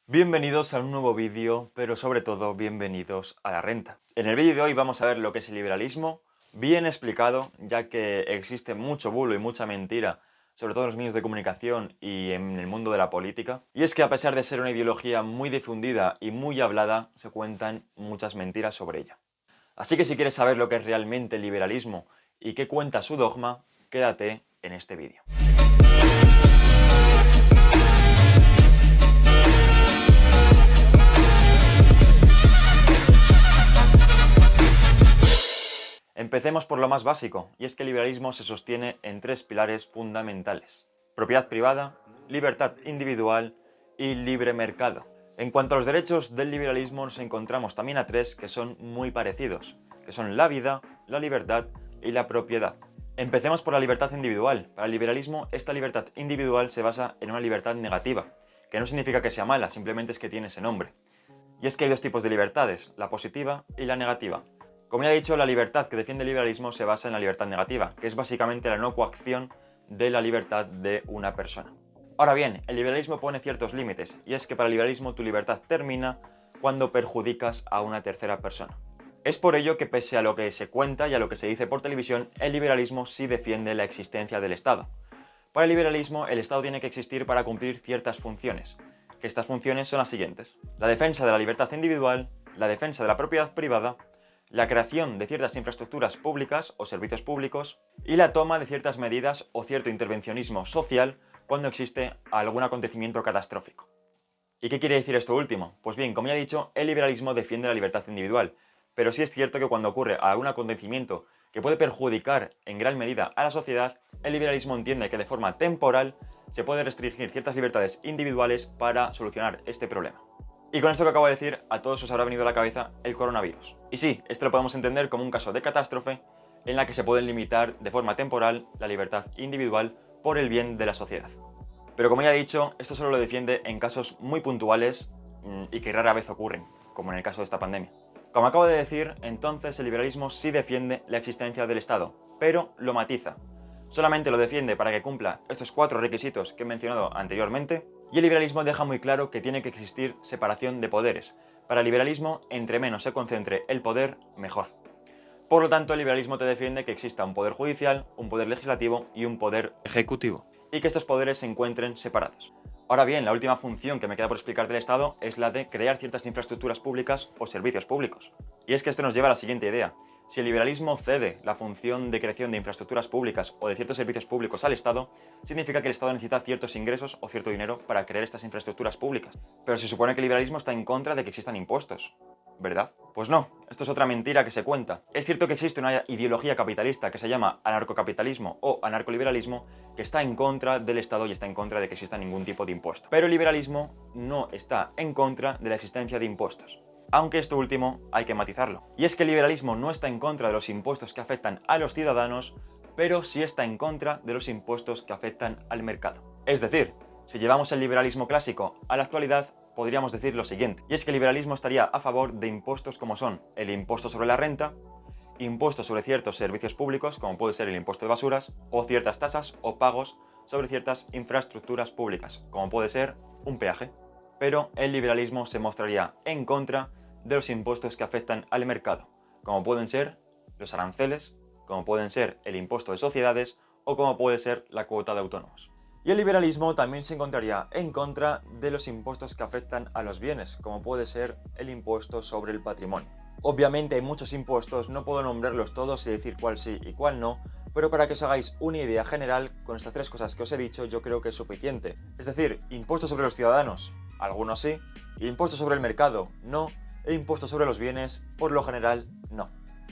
Bienvenidos a un nuevo vídeo, pero sobre todo bienvenidos a la renta. En el vídeo de hoy vamos a ver lo que es el liberalismo, bien explicado, ya que existe mucho bulo y mucha mentira, sobre todo en los medios de comunicación y en el mundo de la política. Y es que a pesar de ser una ideología muy difundida y muy hablada, se cuentan muchas mentiras sobre ella. Así que si quieres saber lo que es realmente el liberalismo y qué cuenta su dogma, quédate en este vídeo. Empecemos por lo más básico, y es que el liberalismo se sostiene en tres pilares fundamentales: propiedad privada, libertad individual y libre mercado. En cuanto a los derechos del liberalismo, nos encontramos también a tres que son muy parecidos, que son la vida, la libertad y la propiedad. Empecemos por la libertad individual. Para el liberalismo, esta libertad individual se basa en una libertad negativa, que no significa que sea mala, simplemente es que tiene ese nombre. Y es que hay dos tipos de libertades, la positiva y la negativa. Como ya he dicho, la libertad que defiende el liberalismo se basa en la libertad negativa, que es básicamente la no coacción de la libertad de una persona. Ahora bien, el liberalismo pone ciertos límites, y es que para el liberalismo tu libertad termina cuando perjudicas a una tercera persona. Es por ello que, pese a lo que se cuenta y a lo que se dice por televisión, el liberalismo sí defiende la existencia del Estado. Para el liberalismo, el Estado tiene que existir para cumplir ciertas funciones, que estas funciones son las siguientes: la defensa de la libertad individual, la defensa de la propiedad privada, la creación de ciertas infraestructuras públicas o servicios públicos y la toma de ciertas medidas o cierto intervencionismo social cuando existe algún acontecimiento catastrófico. ¿Y qué quiere decir esto último? Pues bien, como ya he dicho, el liberalismo defiende la libertad individual, pero sí es cierto que cuando ocurre algún acontecimiento que puede perjudicar en gran medida a la sociedad, el liberalismo entiende que de forma temporal se puede restringir ciertas libertades individuales para solucionar este problema. Y con esto que acabo de decir, a todos os habrá venido a la cabeza el coronavirus. Y sí, esto lo podemos entender como un caso de catástrofe en la que se pueden limitar de forma temporal la libertad individual por el bien de la sociedad. Pero como ya he dicho, esto solo lo defiende en casos muy puntuales y que rara vez ocurren, como en el caso de esta pandemia. Como acabo de decir, entonces el liberalismo sí defiende la existencia del Estado, pero lo matiza. Solamente lo defiende para que cumpla estos cuatro requisitos que he mencionado anteriormente, y el liberalismo deja muy claro que tiene que existir separación de poderes. Para el liberalismo, entre menos se concentre el poder, mejor. Por lo tanto, el liberalismo te defiende que exista un poder judicial, un poder legislativo y un poder ejecutivo, y que estos poderes se encuentren separados. Ahora bien, la última función que me queda por explicar del Estado es la de crear ciertas infraestructuras públicas o servicios públicos. Y es que esto nos lleva a la siguiente idea. Si el liberalismo cede la función de creación de infraestructuras públicas o de ciertos servicios públicos al Estado, significa que el Estado necesita ciertos ingresos o cierto dinero para crear estas infraestructuras públicas. Pero se supone que el liberalismo está en contra de que existan impuestos, ¿verdad? Pues no, esto es otra mentira que se cuenta. Es cierto que existe una ideología capitalista que se llama anarcocapitalismo o anarcoliberalismo, que está en contra del Estado y está en contra de que exista ningún tipo de impuesto. Pero el liberalismo no está en contra de la existencia de impuestos. Aunque esto último hay que matizarlo. Y es que el liberalismo no está en contra de los impuestos que afectan a los ciudadanos, pero sí está en contra de los impuestos que afectan al mercado. Es decir, si llevamos el liberalismo clásico a la actualidad, podríamos decir lo siguiente, y es que el liberalismo estaría a favor de impuestos como son el impuesto sobre la renta, impuestos sobre ciertos servicios públicos, como puede ser el impuesto de basuras, o ciertas tasas o pagos sobre ciertas infraestructuras públicas, como puede ser un peaje. Pero el liberalismo se mostraría en contra de los impuestos que afectan al mercado, como pueden ser los aranceles, como pueden ser el impuesto de sociedades o como puede ser la cuota de autónomos. Y el liberalismo también se encontraría en contra de los impuestos que afectan a los bienes, como puede ser el impuesto sobre el patrimonio. Obviamente hay muchos impuestos, no puedo nombrarlos todos y decir cuál sí y cuál no, pero para que os hagáis una idea general, con estas tres cosas que os he dicho, yo creo que es suficiente. Es decir, impuestos sobre los ciudadanos, algunos sí, impuestos sobre el mercado, no, e impuestos sobre los bienes, por lo general, no.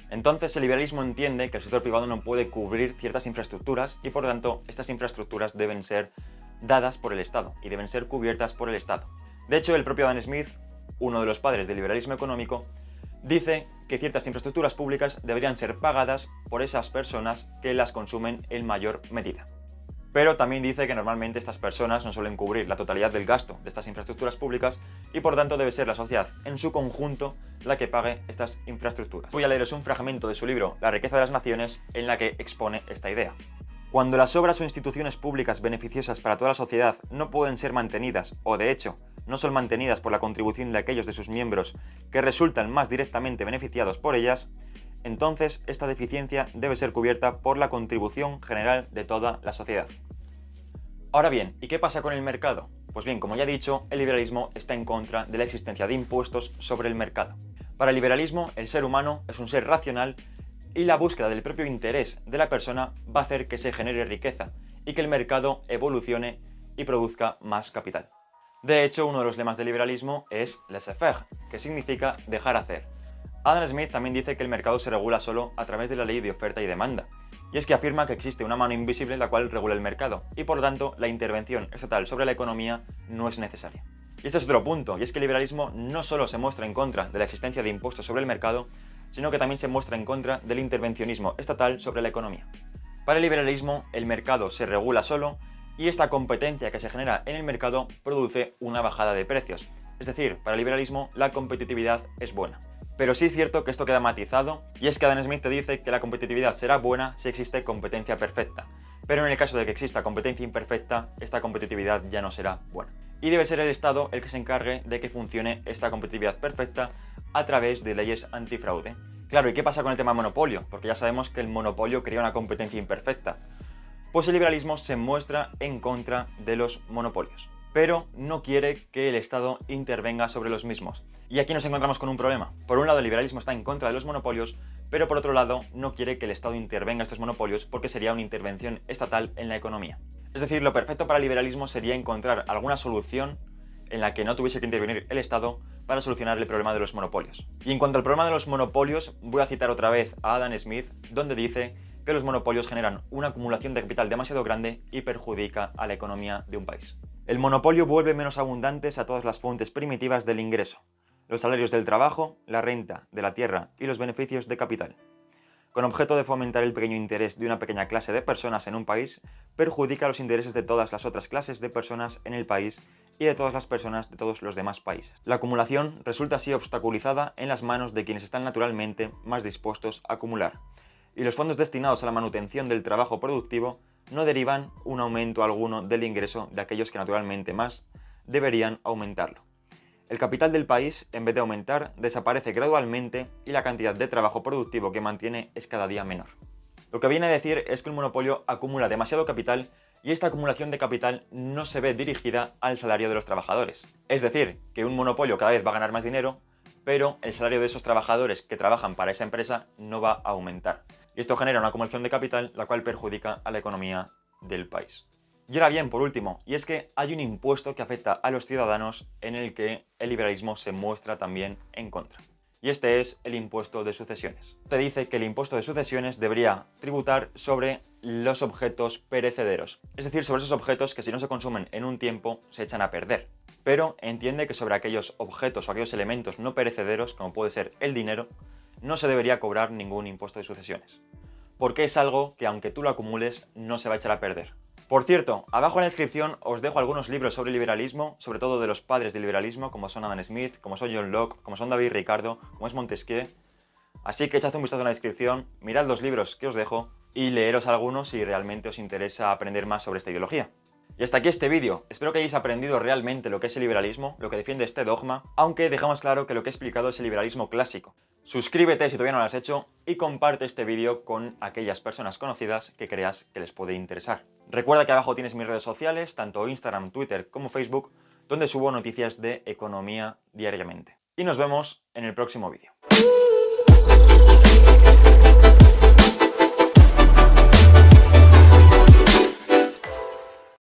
Entonces el liberalismo entiende que el sector privado no puede cubrir ciertas infraestructuras y por lo tanto estas infraestructuras deben ser dadas por el Estado y deben ser cubiertas por el Estado. De hecho, el propio Adam Smith, uno de los padres del liberalismo económico, dice que ciertas infraestructuras públicas deberían ser pagadas por esas personas que las consumen en mayor medida. Pero también dice que normalmente estas personas no suelen cubrir la totalidad del gasto de estas infraestructuras públicas y por tanto debe ser la sociedad en su conjunto la que pague estas infraestructuras. Voy a leeros un fragmento de su libro La riqueza de las naciones en la que expone esta idea. Cuando las obras o instituciones públicas beneficiosas para toda la sociedad no pueden ser mantenidas o de hecho no son mantenidas por la contribución de aquellos de sus miembros que resultan más directamente beneficiados por ellas, entonces esta deficiencia debe ser cubierta por la contribución general de toda la sociedad. Ahora bien, ¿y qué pasa con el mercado? Pues bien, como ya he dicho, el liberalismo está en contra de la existencia de impuestos sobre el mercado. Para el liberalismo, el ser humano es un ser racional y la búsqueda del propio interés de la persona va a hacer que se genere riqueza y que el mercado evolucione y produzca más capital. De hecho, uno de los lemas del liberalismo es laissez-faire, que significa dejar hacer. Adam Smith también dice que el mercado se regula solo a través de la ley de oferta y demanda, y es que afirma que existe una mano invisible la cual regula el mercado, y por lo tanto la intervención estatal sobre la economía no es necesaria. Y este es otro punto, y es que el liberalismo no solo se muestra en contra de la existencia de impuestos sobre el mercado, sino que también se muestra en contra del intervencionismo estatal sobre la economía. Para el liberalismo, el mercado se regula solo, y esta competencia que se genera en el mercado produce una bajada de precios. Es decir, para el liberalismo la competitividad es buena. Pero sí es cierto que esto queda matizado, y es que Adam Smith te dice que la competitividad será buena si existe competencia perfecta. Pero en el caso de que exista competencia imperfecta, esta competitividad ya no será buena. Y debe ser el Estado el que se encargue de que funcione esta competitividad perfecta a través de leyes antifraude. Claro, ¿y qué pasa con el tema monopolio? Porque ya sabemos que el monopolio crea una competencia imperfecta. Pues el liberalismo se muestra en contra de los monopolios, pero no quiere que el Estado intervenga sobre los mismos. Y aquí nos encontramos con un problema. Por un lado, el liberalismo está en contra de los monopolios, pero por otro lado, no quiere que el Estado intervenga en estos monopolios porque sería una intervención estatal en la economía. Es decir, lo perfecto para el liberalismo sería encontrar alguna solución en la que no tuviese que intervenir el Estado para solucionar el problema de los monopolios. Y en cuanto al problema de los monopolios, voy a citar otra vez a Adam Smith, donde dice que los monopolios generan una acumulación de capital demasiado grande y perjudica a la economía de un país. El monopolio vuelve menos abundantes a todas las fuentes primitivas del ingreso: los salarios del trabajo, la renta de la tierra y los beneficios de capital. Con objeto de fomentar el pequeño interés de una pequeña clase de personas en un país, perjudica los intereses de todas las otras clases de personas en el país y de todas las personas de todos los demás países. La acumulación resulta así obstaculizada en las manos de quienes están naturalmente más dispuestos a acumular, y los fondos destinados a la manutención del trabajo productivo no derivan un aumento alguno del ingreso de aquellos que naturalmente más deberían aumentarlo. El capital del país, en vez de aumentar, desaparece gradualmente y la cantidad de trabajo productivo que mantiene es cada día menor. Lo que viene a decir es que el monopolio acumula demasiado capital y esta acumulación de capital no se ve dirigida al salario de los trabajadores. Es decir, que un monopolio cada vez va a ganar más dinero, pero el salario de esos trabajadores que trabajan para esa empresa no va a aumentar. Y esto genera una acumulación de capital, la cual perjudica a la economía del país. Y ahora bien, por último, y es que hay un impuesto que afecta a los ciudadanos en el que el liberalismo se muestra también en contra. Y este es el impuesto de sucesiones. Te dice que el impuesto de sucesiones debería tributar sobre los objetos perecederos, es decir, sobre esos objetos que si no se consumen en un tiempo se echan a perder. Pero entiende que sobre aquellos objetos o aquellos elementos no perecederos, como puede ser el dinero, no se debería cobrar ningún impuesto de sucesiones, porque es algo que aunque tú lo acumules no se va a echar a perder. Por cierto, abajo en la descripción os dejo algunos libros sobre liberalismo, sobre todo de los padres del liberalismo, como son Adam Smith, como son John Locke, como son David Ricardo, como es Montesquieu. Así que echad un vistazo en la descripción, mirad los libros que os dejo y leeros algunos si realmente os interesa aprender más sobre esta ideología. Y hasta aquí este vídeo. Espero que hayáis aprendido realmente lo que es el liberalismo, lo que defiende este dogma, aunque dejamos claro que lo que he explicado es el liberalismo clásico. Suscríbete si todavía no lo has hecho y comparte este vídeo con aquellas personas conocidas que creas que les puede interesar. Recuerda que abajo tienes mis redes sociales, tanto Instagram, Twitter como Facebook, donde subo noticias de economía diariamente. Y nos vemos en el próximo vídeo.